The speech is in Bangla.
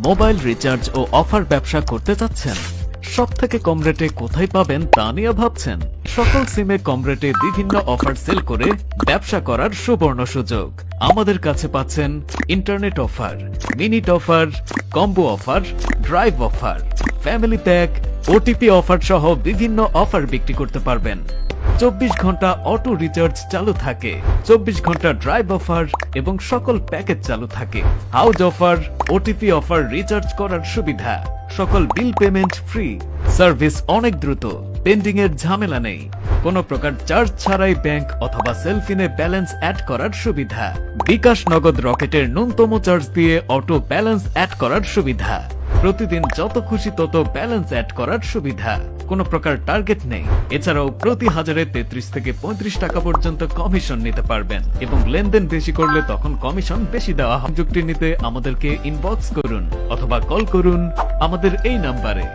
মোবাইল রিচার্জ ও অফার ব্যবসা করতে চাচ্ছেন? সবথেকে কম রেটে কোথায় পাবেন তা নিয়ে ভাবছেন? সকল সিমে কম রেটে বিভিন্ন অফার সেল করে ব্যবসা করার সুবর্ণ সুযোগ। আমাদের কাছে পাচ্ছেন internet offer, minute offer, combo offer, drive offer, family pack, OTP offer সহ বিভিন্ন অফার বিক্রি করতে পারবেন। 24 ঘন্টা অটো রিচার্জ চালু থাকে, 24 ঘন্টা ড্রাইভ অফার এবং সকল প্যাকেজ চালু থাকে। House offer, OTP offer, recharge করার সুবিধা, সকল বিল পেমেন্ট ফ্রি, সার্ভিস অনেক দ্রুত, পেন্ডিং এর ঝামেলা নেই, কোনো প্রকার চার্জ ছাড়াই ব্যাংক অথবা সেলফিনে ব্যালেন্স অ্যাড করার সুবিধা, বিকাশ নগদ রকেটের ন্যূনতম চার্জ দিয়ে অটো ব্যালেন্স অ্যাড করার সুবিধা, প্রতিদিন যত খুশি তত ব্যালেন্স অ্যাড করার সুবিধা, কোনো প্রকার টার্গেট নেই। এছাড়াও প্রতি হাজারে 33 থেকে 35 টাকা পর্যন্ত কমিশন নিতে পারবেন এবং লেনদেন বেশি করলে তখন কমিশন বেশি দেওয়া হবে। যুক্তি নিতে আমাদেরকে ইনবক্স করুন অথবা কল করুন আমাদের এই নাম্বারে।